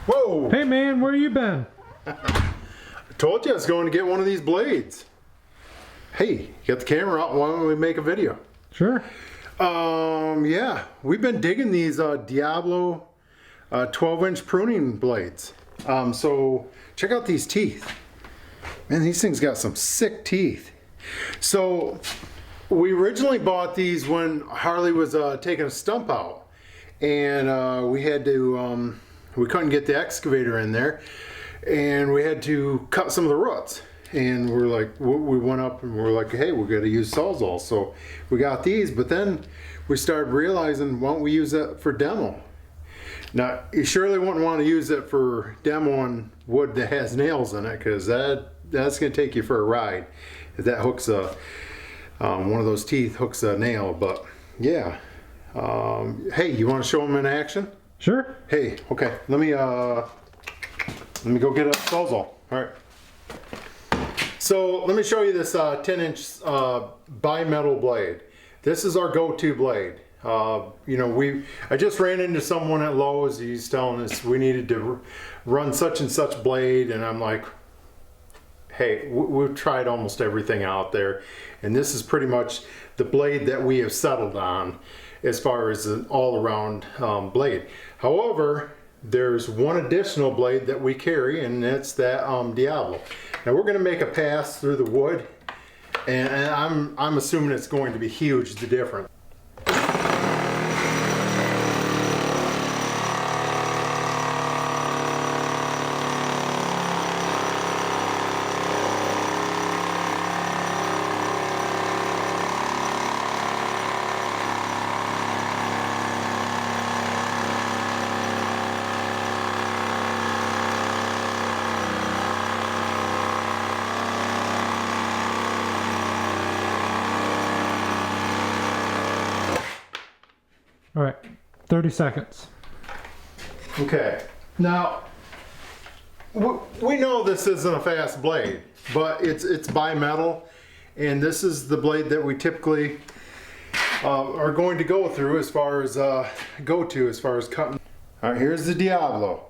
Whoa! Hey man, where you been? I told you I was going to get one of these blades. Hey, you got the camera out, why don't we make a video? Sure. Yeah, we've been digging these Diablo 12-inch pruning blades. So check out these teeth. Man, these things got some sick teeth. So we originally bought these when Harley was taking a stump out, and we had to we couldn't get the excavator in there, and we had to cut some of the roots. And we're like, we went up and we're like, hey, we got to use Sawzall. So we got these, but then we started realizing, why don't we use that for demo? Now, you surely wouldn't want to use it for demoing wood that has nails in it, because that's going to take you for a ride. If that hooks one of those teeth hooks a nail. But yeah, hey, you want to show them in action? Sure. Hey, okay, let me go get a Sawzall. All right. So let me show you this 10-inch bimetal blade. This is our go-to blade. You know, I just ran into someone at Lowe's. He's telling us we needed to run such and such blade, and I'm like, hey, we've tried almost everything out there, and this is pretty much the blade that we have settled on as far as an all-around blade. However, there's one additional blade that we carry, and that's that Diablo. Now we're going to make a pass through the wood, and I'm assuming it's going to be huge, the difference. All right, 30 seconds. Okay, now we know this isn't a fast blade, but it's bimetal, and this is the blade that we typically are going to go through as far as cutting. All right, here's the Diablo.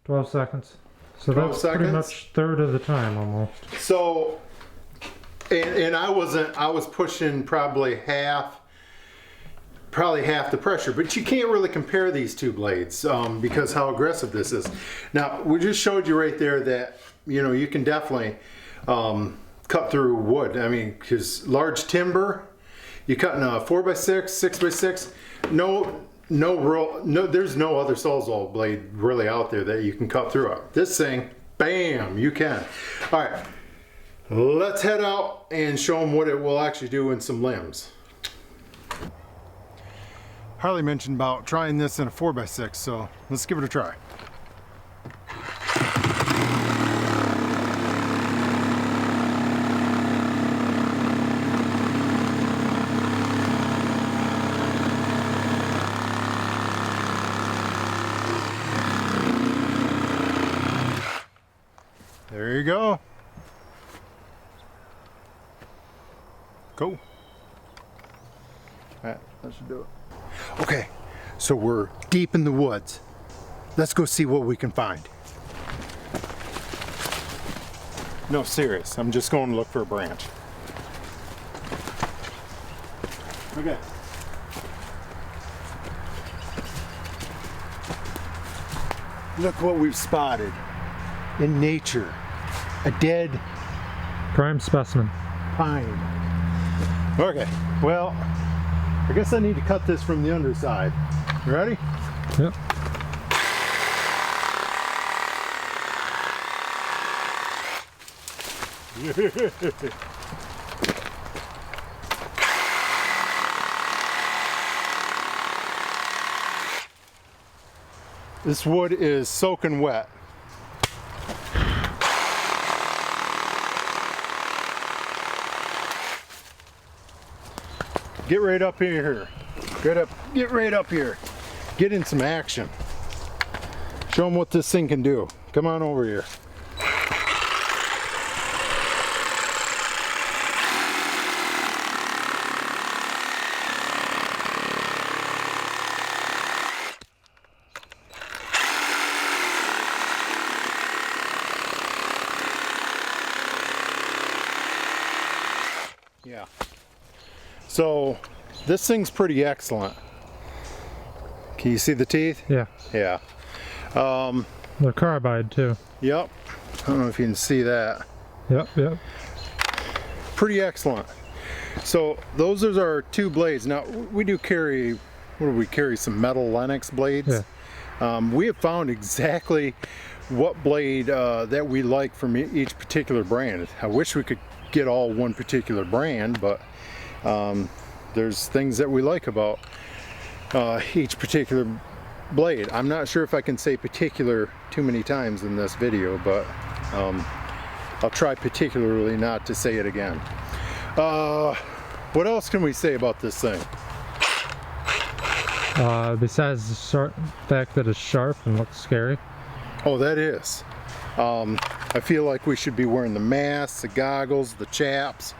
12 seconds. So 12 that's seconds? pretty much third of the time almost. So, and I was pushing probably half the pressure, but you can't really compare these two blades because how aggressive this is. Now, we just showed you right there that, you know, you can definitely cut through wood. I mean, because large timber, you cut in a 4x6, 6x6, there's no other Sawzall blade really out there that you can cut through it. This thing, bam, you can. All right, let's head out and show them what it will actually do in some limbs. Harley mentioned about trying this in a 4x6, so let's give it a try. There you go. Cool. That should do it. Okay, so we're deep in the woods. Let's go see what we can find. No, serious. I'm just going to look for a branch. Okay. Look what we've spotted in nature. A dead Prime specimen. pine. Okay, well, I guess I need to cut this from the underside. You ready? Yep. This wood is soaking wet. Get right up here. Get right up here. Get in some action. Show them what this thing can do. come on over here. Yeah. So this thing's pretty excellent. Can you see the teeth? Yeah. Yeah. They're carbide too. Yep. I don't know if you can see that. Yep, yep. Pretty excellent. So those are our two blades. Now we do carry, what do we carry? Some metal Lennox blades. Yeah. We have found exactly what blade that we like from each particular brand. I wish we could get all one particular brand, but there's things that we like about each particular blade. I'm not sure if I can say particular too many times in this video, but I'll try particularly not to say it again. What else can we say about this thing? Besides the fact that it's sharp and looks scary. Oh, that is. I feel like we should be wearing the masks, the goggles, the chaps.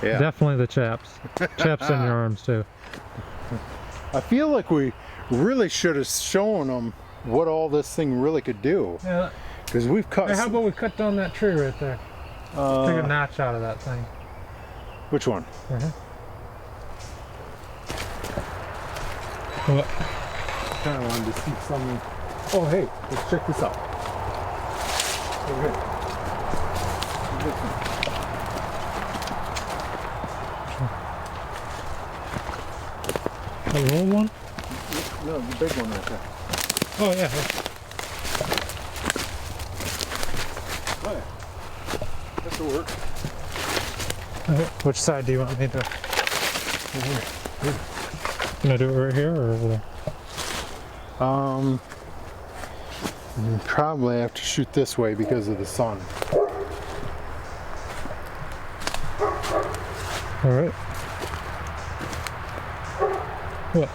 Yeah. Definitely the chaps. Chaps on your arms too. I feel like we really should have shown them what all this thing really could do. Yeah. Because we've cut. Hey, how about we cut down that tree right there? Take a notch out of that thing. Which one? What? Kind of wanted to see something. Oh, hey, let's check this out. Okay. The little one? No, the big one right there. Oh yeah. Oh, yeah. That'll work. Which side do you want me to? Can I do it right here or over there? Probably have to shoot this way because of the sun. All right. What?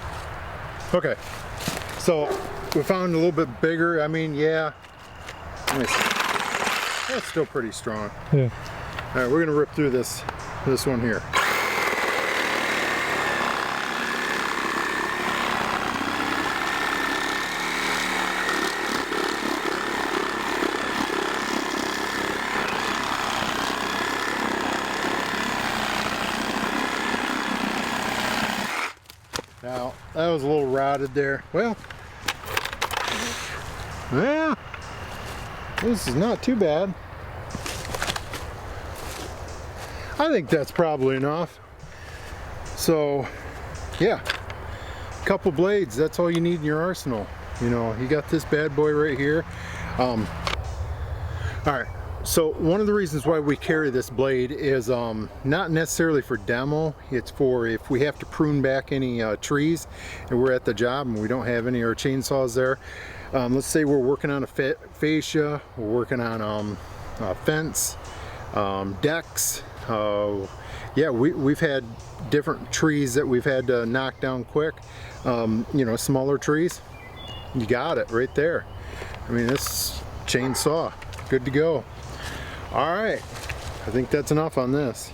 Okay. So we found a little bit bigger. I mean, yeah. Let me see. That's still pretty strong. Yeah. All right, we're gonna rip through this one here. Now, that was a little rotted there. Well, yeah, this is not too bad. I think that's probably enough. So, yeah, couple blades, that's all you need in your arsenal. You know, you got this bad boy right here. All right. So one of the reasons why we carry this blade is not necessarily for demo. It's for if we have to prune back any trees and we're at the job and we don't have any of our chainsaws there. Let's say we're working on a fascia, we're working on a fence, decks. Yeah, we've had different trees that we've had to knock down quick. You know, smaller trees. You got it right there. I mean, this chainsaw, good to go. All right, I think that's enough on this.